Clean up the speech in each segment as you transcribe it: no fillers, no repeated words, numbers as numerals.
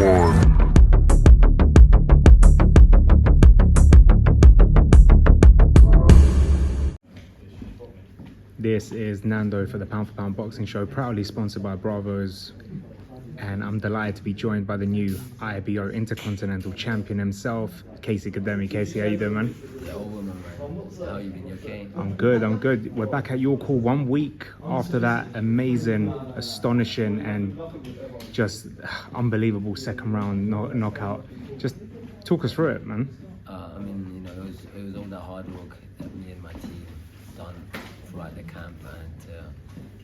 frankwarren. This is Nando for the Pound for Pound Boxing Show, proudly sponsored by Bravose, and I'm delighted to be joined by the new IBO-Intercontinental champion himself, Kaisy Khademi. Kaisy, how you doing, man? Yeah, all women, man. How you been? You okay? I'm good. We're back at your call 1 week after that amazing, astonishing, and just unbelievable second round knockout. Just talk us through it, man. I mean, it was all that hard work that me and my team done throughout the camp, and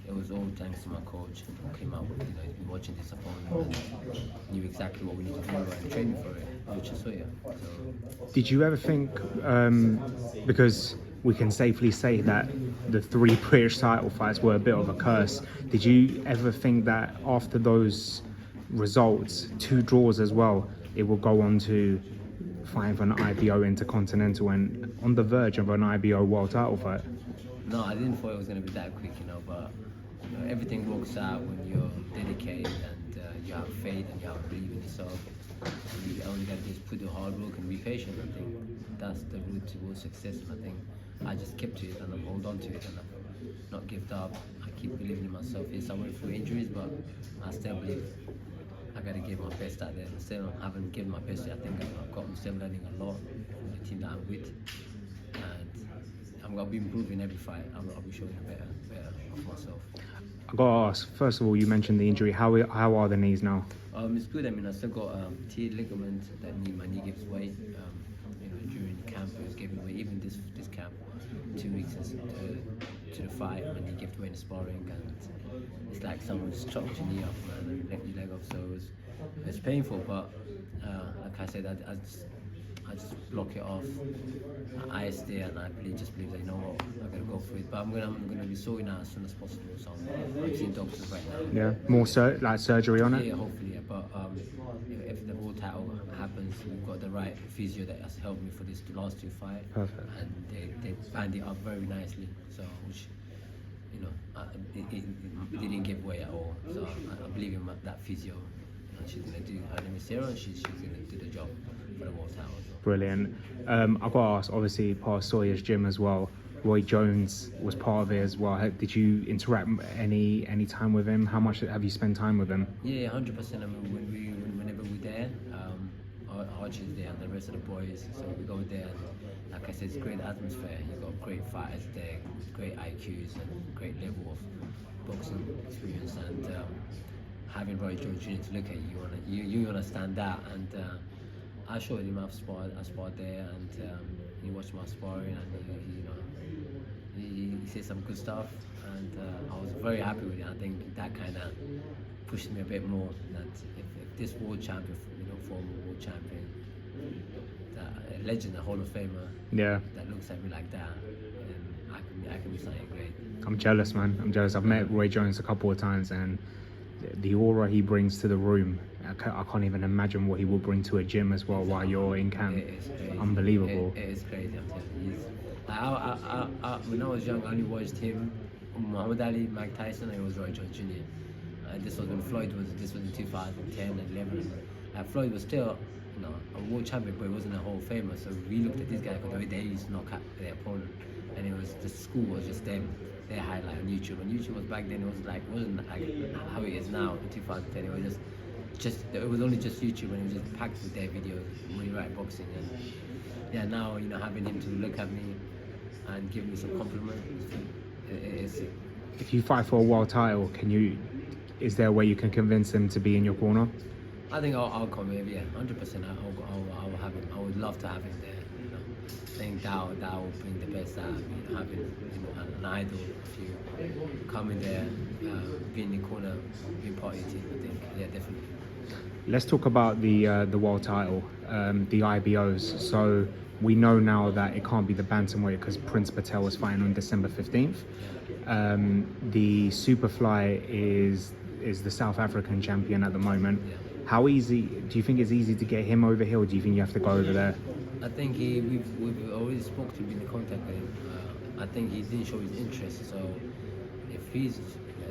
it was all thanks to my coach who came out with, he's been watching this opponent and knew exactly what we need to do and training for it, which is so. Did you ever think, because we can safely say that the 3 British title fights were a bit of a curse, did you ever think that after those results, 2 draws as well, it will go on to fighting for an IBO Intercontinental and on the verge of an IBO World title fight? No, I didn't thought it was going to be that quick, but everything works out when you're dedicated and you have faith and you have belief in yourself. You only got to just put the hard work and be patient. I think that's the route towards success, and I think I just kept to it and I've held on to it and I've not given up. I keep believing in myself. Yes, I went through injuries, but I still believe I got to give my best out there. I still haven't given my best yet. I think I'm still learning a lot from the team that I'm with, and I'll be improving every fight. I'll be showing better of myself. I got to ask, first of all, you mentioned the injury. How are the knees now? It's good. I mean, I still got teared ligament that my knee gives way. During camp it was giving way. Even this camp, 2 weeks to the fight, my knee gave way in the sparring, and it's like someone's chopped your knee off, man, and left your leg off. So it's painful, but like I said, I just block it off. I stay and I just believe that, what, I'm gonna go for it. But I'm gonna be sorting out as soon as possible. So I'm seeing doctors right now. Yeah, more surgery on it. Yeah, hopefully. Yeah. But if the world title happens, we've got the right physio that has helped me for this last 2 fights. Perfect. And they planned it up very nicely. So which, it didn't give way at all. So I believe in that physio. She's gonna do. Her name is Sarah. And she's gonna do the job for the world title. Brilliant. I've got to ask, obviously part of Sawyer's gym as well. Roy Jones was part of it as well. Did you interact any time with him? How much have you spent time with him? Yeah, 100%. I mean, whenever we're there, Archie's there and the rest of the boys. So we go there, and like I said, it's great atmosphere. You got great fighters there with great IQs and great level of boxing experience. And having Roy Jones Jr. to look at you wanna stand out. And I showed him I sparred there, and he watched my sparring, and he said some good stuff, and I was very happy with it. I think that kind of pushed me a bit more. That if this world champion, former world champion, a legend, a Hall of Famer, that looks at me like that, then I can be something great. I'm jealous, man. I'm jealous. I've met Roy Jones a couple of times, and the aura he brings to the room, I can't even imagine what he will bring to a gym as well while you're in camp. It is crazy. Unbelievable. It is crazy, I'm telling you. When I was young, I only watched him, Muhammad Ali, Mike Tyson, and it was Roy Jones Jr. This was when this was in 2010 and 11. Floyd was still, a world champion, but he wasn't a Hall of Famer. So we looked at this guy because they used to knock out their opponent, and it was the school was just them. Their highlight on YouTube. And YouTube was back then, it wasn't like how it is now in 2010. It was it was only just YouTube, and it was just packed with their videos, really right boxing. And yeah, now having him to look at me and give me some compliments, if you fight for a world title, is there a way you can convince him to be in your corner? I think I'll come here, yeah, 100%. I'll have him. I would love to have him there. I think that will bring the best out of me. Having an idol, if you come in there, be in the corner, be part of your team. I think, yeah, definitely. Let's talk about the world title, the IBOs. So we know now that it can't be the bantamweight because Prince Patel is fighting on December 15th. The Superfly is the South African champion at the moment. Yeah. How easy do you think it's easy to get him over here, or do you think you have to go over there? I think we've already spoke to him, been in contact with him. I think he didn't show his interest. So if he's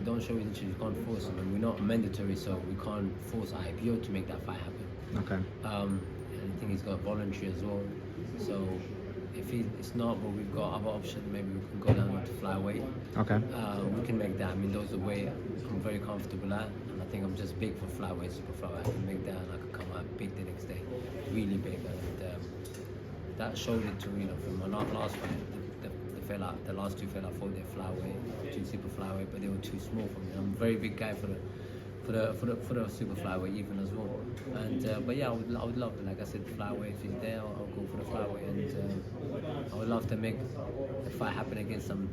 don't show interest, you can't force them. And we're not mandatory, so we can't force IBO to make that fight happen. Okay. And I think he's got voluntary as well. So if it's not, but we've got other options. Maybe we can go down to flyweight. Okay. We can make that. I mean, those are way I'm very comfortable at, and I think I'm just big for flyweight, super flyweight. I can make that, and I can come out big the next day, really big. And that showed it to, you know, from my last fight. The last two fella fought their flyweight, two super flyweight, but they were too small for me. I'm a very big guy for the super flyweight even as well. And but yeah, I would love, like I said, flyweight. If it's there, I'll go for the flyweight. And I would love to make the fight happen against some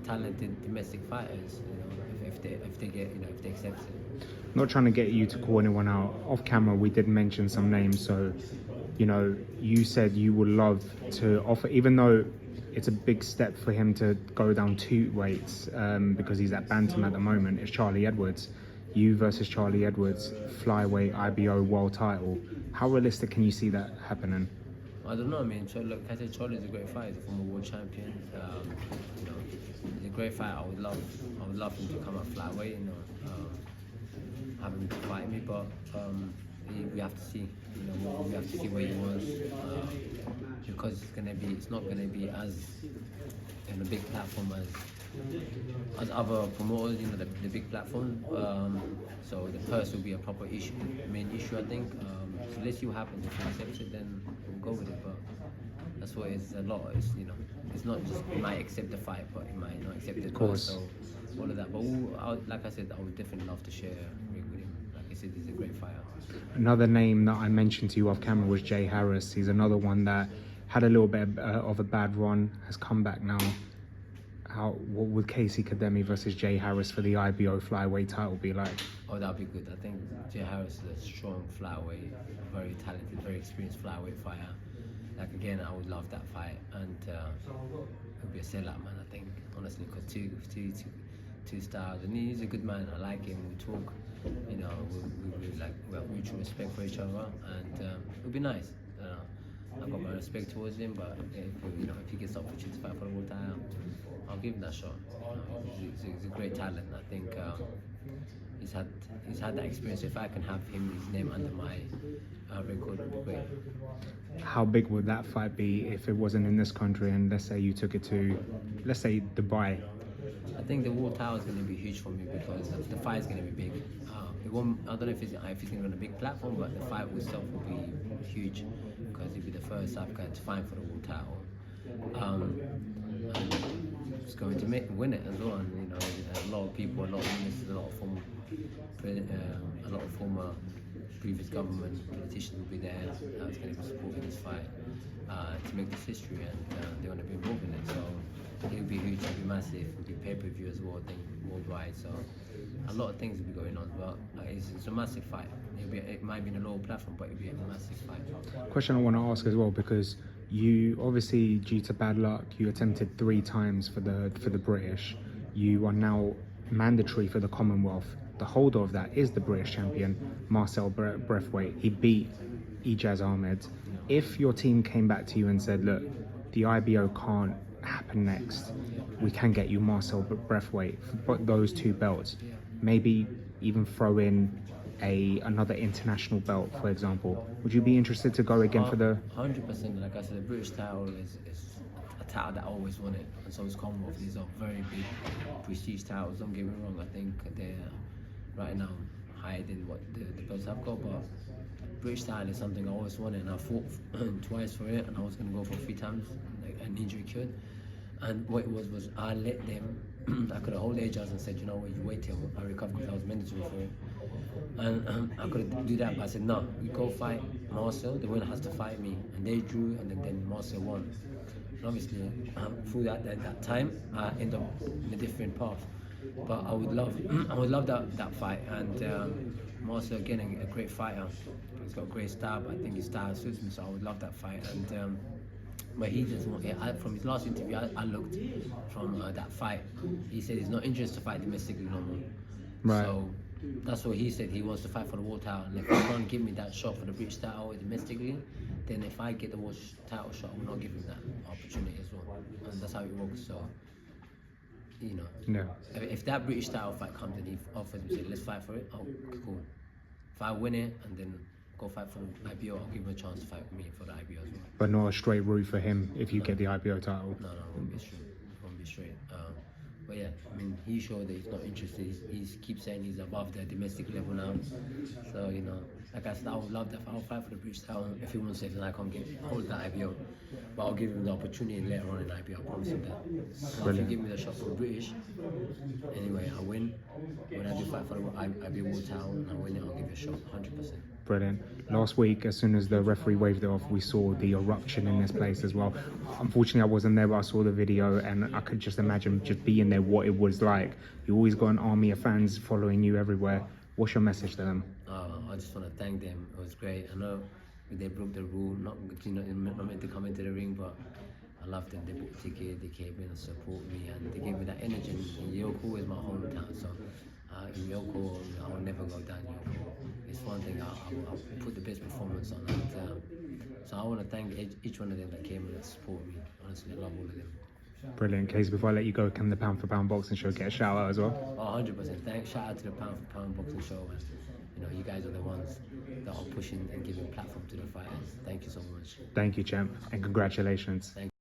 talented domestic fighters. You know, if they get, you know, if they accept it. Not trying to get you to call anyone out. Off camera, we did mention some names. So, you know, you said you would love to offer, even though it's a big step for him to go down 2 weights because he's at bantam at the moment. It's Charlie Edwards. You versus Charlie Edwards, flyweight IBO world title. How realistic can you see that happening? I don't know. I mean, look, I said Charlie's a great fighter. He's a former world champion. You know, he's a great fighter. I would love him to come at flyweight. You know, have him fight me, but we have to see. You know, we have to see where he was because it's not gonna be as in a big platform as other promoters. You know, the big platform. So the purse will be a proper issue, main issue, I think. So let's see what happens. If he accepts it, then we'll go with it. But that's what it's a lot. It's, you know, it's not just he might accept the fight, but he might not accept the purse. So all of that. But like I said, I would definitely love to share a ring with him. Like I said, he's a great fighter. Another name that I mentioned to you off camera was Jayharris. He's another one that had a little bit of a bad run, has come back now. What would Kaisy Khademi versus Jayharris for the IBO flyweight title be like? Oh, that'd be good. I think Jayharris is a strong flyweight, very talented, very experienced flyweight fighter. Like again, I would love that fight, and it would be a sellout, man. I think honestly, because two stars, and he's a good man. I like him. We talk, you know, we have mutual respect for each other, and it would be nice. I've got my respect towards him, but if he gets the opportunity to fight for the world title, I'll give him that shot. He's a great talent. I think he's had that experience. If I can have his name under my record, it would be great. How big would that fight be if it wasn't in this country, and let's say you took it to, let's say, Dubai? I think the world title is going to be huge for me because the fight is going to be big. I don't know if it's going to be on a big platform, but the fight itself will be huge because it'll be the first South guy to fight for the world title. And it's going to win it as well. And you know, a lot of people, a lot of ministers, a lot of former previous government politicians will be there. It's going to be supporting this fight to make this history, and they want to be involved in it. So it'll be huge, it'll be massive, it'll be pay-per-view as well, I think, worldwide. So a lot of things will be going on, but it's a massive fight. It might be in a lower platform, but it'll be a massive fight. Question I want to ask as well, because you obviously, due to bad luck, you attempted 3 times for the British. You are now mandatory for the Commonwealth. The holder of that is the British champion, Marcel Braithwaite. He beat Ijaz Ahmed. If your team came back to you and said, look, the IBO can't happen next, we can get you Marcel Braithwaite for those 2 belts, maybe even throw in another international belt, for example, would you be interested to go again for the 100%? Like I said, the British title is a title that I always wanted, and so is Commonwealth. These are very big prestige titles, don't get me wrong. I think they're right now higher than what the belts I've got, but British title is something I always wanted, and I fought twice for it, and I was going to go for 3 times, like an injury cured. And what it was I let them, I could have hold their judge and said, you know what, you wait till I recover because I was mandatory for it. And I could do that, but I said, no, you go fight Marcel, the winner has to fight me. And they drew, and then Marcel won. And obviously, through that time, I ended up in a different path. But I would love that fight. And Marcel, again, a great fighter. He's got a great style, but I think his style suits me, so I would love that fight. And but he just from his last interview, I looked from that fight. He said he's not interested to fight domestically no more. Right. So that's what he said. He wants to fight for the world title. And if he can't give me that shot for the British title domestically, then if I get the world title shot, I will not give him that opportunity as well. And that's how it works. So you know, Yeah. if that British title fight comes and he offers me, say, let's fight for it, oh, cool. If I win it and then go fight for the IBO, I'll give him a chance to fight me for the IBO as well. But not a straight route for him if you get the IBO title. No, it won't be straight. It won't be straight. But yeah, I mean, he showed that he's not interested. He keeps saying he's above the domestic level now. So, you know, like I said, I would love that. I'll fight for the British title if he wants to say that I can't hold the IBO. But I'll give him the opportunity later on in IBO. I promise him that. So if you give me the shot for the British, anyway, I win. When I do fight for the IBO World title and I win it, I'll give it a shot, 100%. Brilliant. Last week, as soon as the referee waved it off, we saw the eruption in this place as well. Unfortunately, I wasn't there, but I saw the video and I could just imagine just being there, what it was like. You always got an army of fans following you everywhere. What's your message to them? I just want to thank them. It was great. I know they broke the rule, not meant to come into the ring, but I love them. They bought a ticket, they came in and support me, and they gave me that energy. And Yoko is my hometown, so in Yoko, I will never go down Yoko. It's one thing, I'll put the best performance on. And, so I want to thank each one of them that came and support me. Honestly, I love all of them. Brilliant. Kaisy, before I let you go, can the Pound for Pound Boxing Show get a shout out as well? Oh, 100%. Thanks. Shout out to the Pound for Pound Boxing Show. And, you know, you guys are the ones that are pushing and giving platform to the fighters. Thank you so much. Thank you, champ, and congratulations. Thank